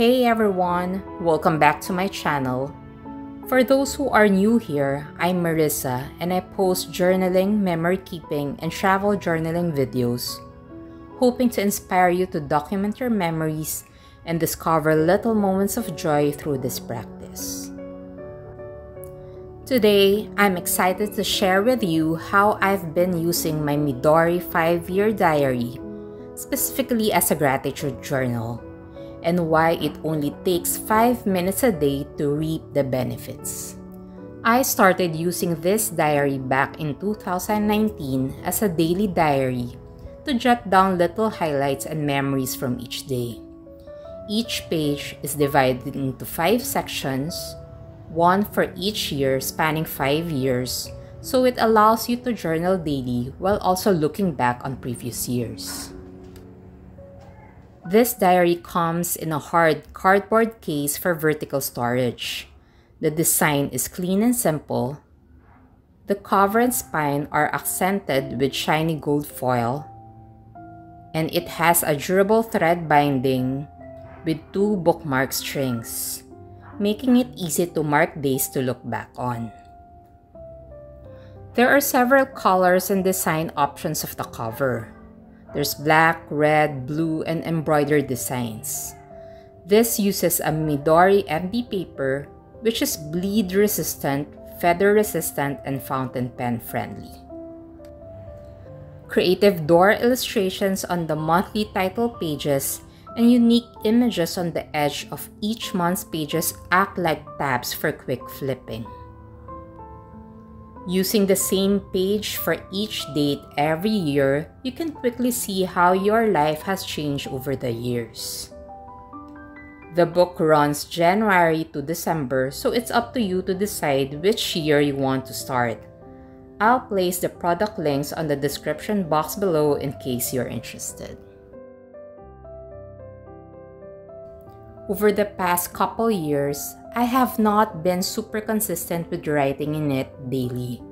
Hey everyone! Welcome back to my channel. For those who are new here, I'm Marissa and I post journaling, memory keeping, and travel journaling videos, hoping to inspire you to document your memories and discover little moments of joy through this practice. Today, I'm excited to share with you how I've been using my Midori 5-year diary, specifically as a gratitude journal, and why it only takes 5 minutes a day to reap the benefits. I started using this diary back in 2019 as a daily diary to jot down little highlights and memories from each day. Each page is divided into 5 sections, one for each year spanning 5 years, so it allows you to journal daily while also looking back on previous years. This diary comes in a hard cardboard case for vertical storage. The design is clean and simple. The cover and spine are accented with shiny gold foil, and it has a durable thread binding with 2 bookmark strings, making it easy to mark days to look back on. There are several colors and design options of the cover. There's black, red, blue, and embroidered designs. This uses a Midori MD paper, which is bleed resistant, feather resistant, and fountain pen friendly. Creative door illustrations on the monthly title pages and unique images on the edge of each month's pages act like tabs for quick flipping. Using the same page for each date every year, you can quickly see how your life has changed over the years. The book runs January to December, so it's up to you to decide which year you want to start. I'll place the product links on the description box below in case you're interested. Over the past couple years, I have not been super consistent with writing in it daily.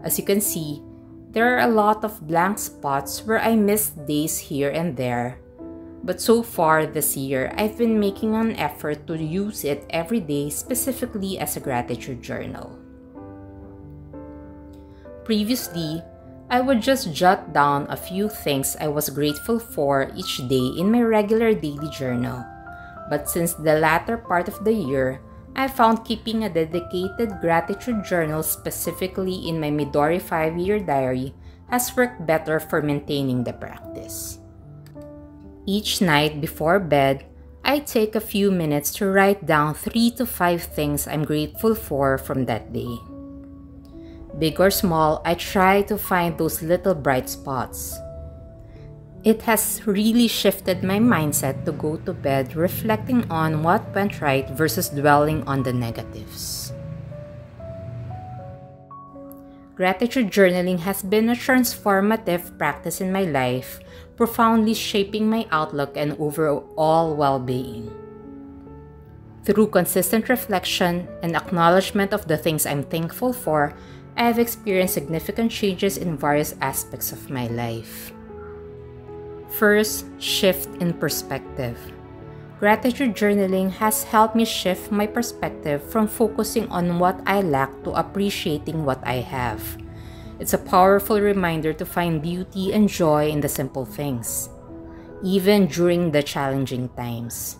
As you can see, there are a lot of blank spots where I missed days here and there. But so far this year, I've been making an effort to use it every day, specifically as a gratitude journal. Previously, I would just jot down a few things I was grateful for each day in my regular daily journal. But since the latter part of the year, I found keeping a dedicated gratitude journal specifically in my Midori 5-year diary has worked better for maintaining the practice. Each night before bed, I take a few minutes to write down 3 to 5 things I'm grateful for from that day. Big or small, I try to find those little bright spots. It has really shifted my mindset to go to bed reflecting on what went right versus dwelling on the negatives. Gratitude journaling has been a transformative practice in my life, profoundly shaping my outlook and overall well-being. Through consistent reflection and acknowledgement of the things I'm thankful for, I have experienced significant changes in various aspects of my life. First, shift in perspective. Gratitude journaling has helped me shift my perspective from focusing on what I lack to appreciating what I have. It's a powerful reminder to find beauty and joy in the simple things, even during the challenging times.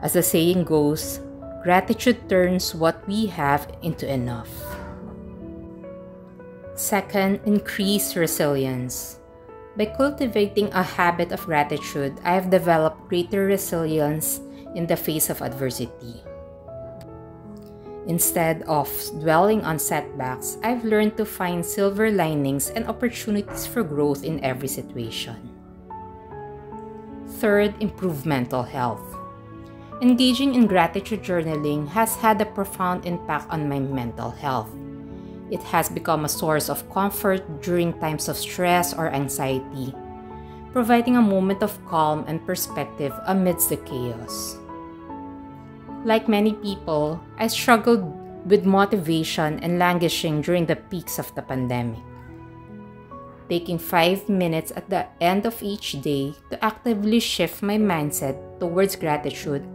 As the saying goes, gratitude turns what we have into enough. Second, increase resilience. By cultivating a habit of gratitude, I have developed greater resilience in the face of adversity. Instead of dwelling on setbacks, I've learned to find silver linings and opportunities for growth in every situation. Third, improve mental health. Engaging in gratitude journaling has had a profound impact on my mental health. It has become a source of comfort during times of stress or anxiety, providing a moment of calm and perspective amidst the chaos. Like many people, I struggled with motivation and languishing during the peaks of the pandemic. Taking 5 minutes at the end of each day to actively shift my mindset towards gratitude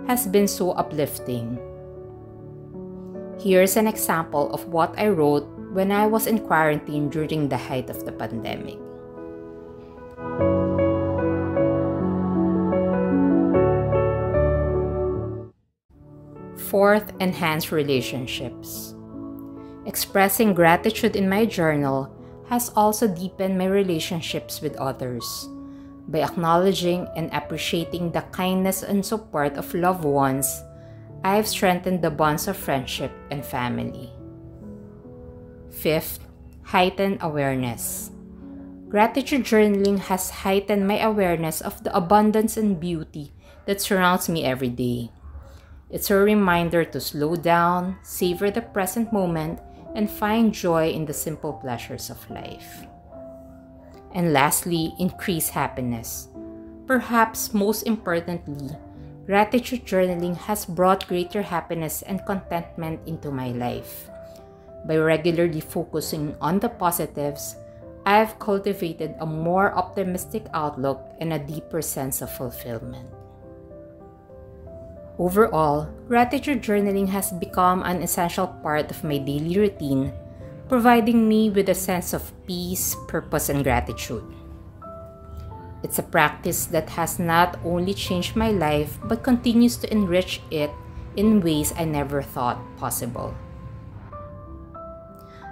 has been so uplifting. Here's an example of what I wrote when I was in quarantine during the height of the pandemic. Fourth, enhance relationships. Expressing gratitude in my journal has also deepened my relationships with others. By acknowledging and appreciating the kindness and support of loved ones, I've strengthened the bonds of friendship and family. Fifth, heighten awareness. Gratitude journaling has heightened my awareness of the abundance and beauty that surrounds me every day. It's a reminder to slow down, savor the present moment, and find joy in the simple pleasures of life. And lastly, increase happiness. Perhaps most importantly, gratitude journaling has brought greater happiness and contentment into my life. By regularly focusing on the positives, I've cultivated a more optimistic outlook and a deeper sense of fulfillment. Overall, gratitude journaling has become an essential part of my daily routine, providing me with a sense of peace, purpose, and gratitude. It's a practice that has not only changed my life but continues to enrich it in ways I never thought possible.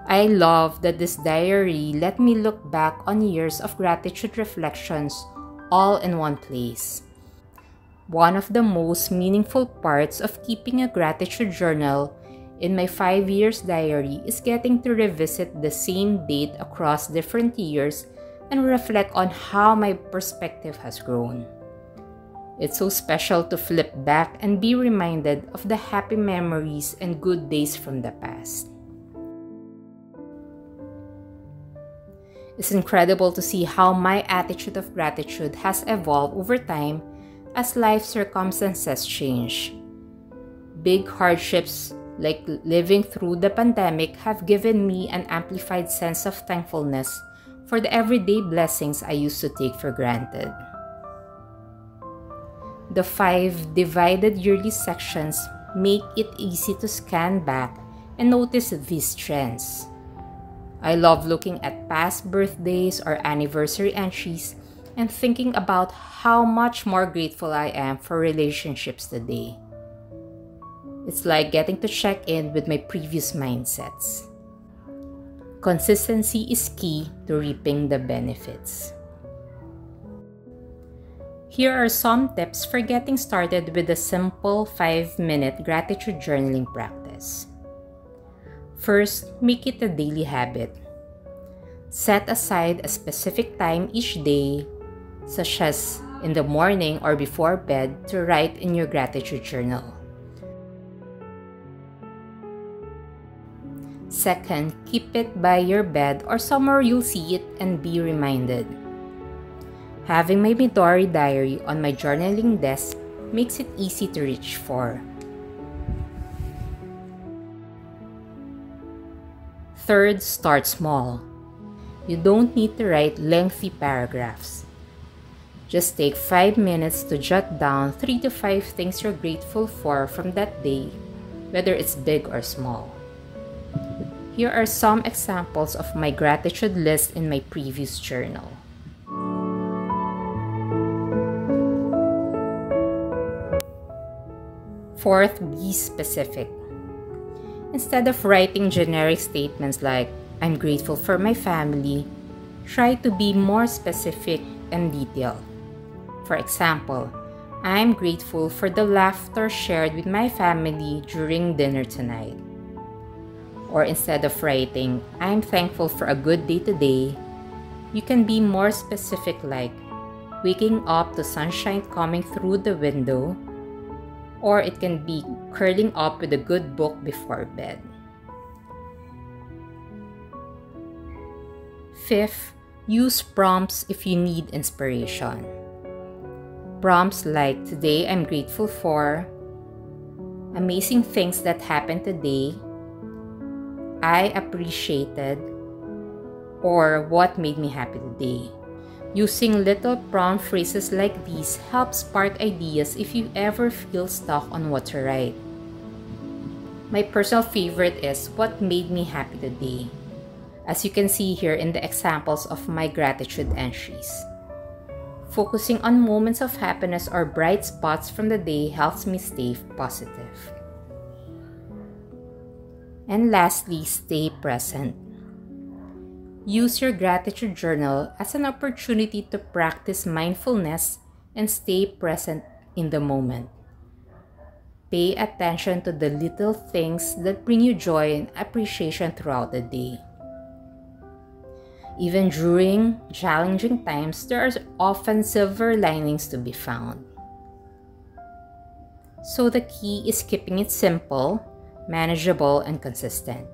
I love that this diary let me look back on years of gratitude reflections all in one place. One of the most meaningful parts of keeping a gratitude journal in my 5 years diary is getting to revisit the same date across different years and reflect on how my perspective has grown. It's so special to flip back and be reminded of the happy memories and good days from the past. It's incredible to see how my attitude of gratitude has evolved over time as life circumstances change. Big hardships like living through the pandemic have given me an amplified sense of thankfulness for the everyday blessings I used to take for granted. The 5 divided yearly sections make it easy to scan back and notice these trends. I love looking at past birthdays or anniversary entries and thinking about how much more grateful I am for relationships today. It's like getting to check in with my previous mindsets. Consistency is key to reaping the benefits. Here are some tips for getting started with a simple 5-minute gratitude journaling practice. First, make it a daily habit. Set aside a specific time each day, such as in the morning or before bed, to write in your gratitude journal. Second, keep it by your bed or somewhere you'll see it and be reminded. Having my Midori diary on my journaling desk makes it easy to reach for. Third, start small. You don't need to write lengthy paragraphs. Just take 5 minutes to jot down 3 to 5 things you're grateful for from that day, whether it's big or small. Here are some examples of my gratitude list in my previous journal. Fourth, be specific. Instead of writing generic statements like, "I'm grateful for my family," try to be more specific and detailed. For example, "I'm grateful for the laughter shared with my family during dinner tonight." Or instead of writing, "I'm thankful for a good day today," you can be more specific like, "Waking up to sunshine coming through the window," or it can be curling up with a good book before bed. Fifth, use prompts if you need inspiration. Prompts like, "Today I'm grateful for," "Amazing things that happened today," "I appreciated," or "What made me happy today." Using little prompt phrases like these helps spark ideas if you ever feel stuck on what to write. My personal favorite is "What made me happy today?" as you can see here in the examples of my gratitude entries. Focusing on moments of happiness or bright spots from the day helps me stay positive. And lastly, stay present. Use your gratitude journal as an opportunity to practice mindfulness and stay present in the moment. Pay attention to the little things that bring you joy and appreciation throughout the day. Even during challenging times, there are often silver linings to be found. So the key is keeping it simple, manageable, and consistent.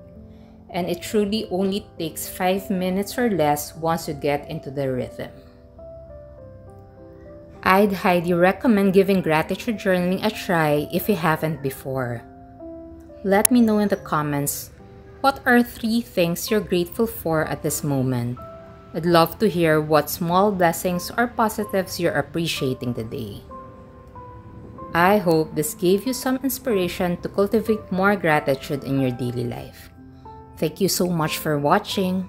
And it truly only takes 5 minutes or less once you get into the rhythm. I'd highly recommend giving gratitude journaling a try if you haven't before. Let me know in the comments, what are 3 things you're grateful for at this moment? I'd love to hear what small blessings or positives you're appreciating today. I hope this gave you some inspiration to cultivate more gratitude in your daily life. Thank you so much for watching.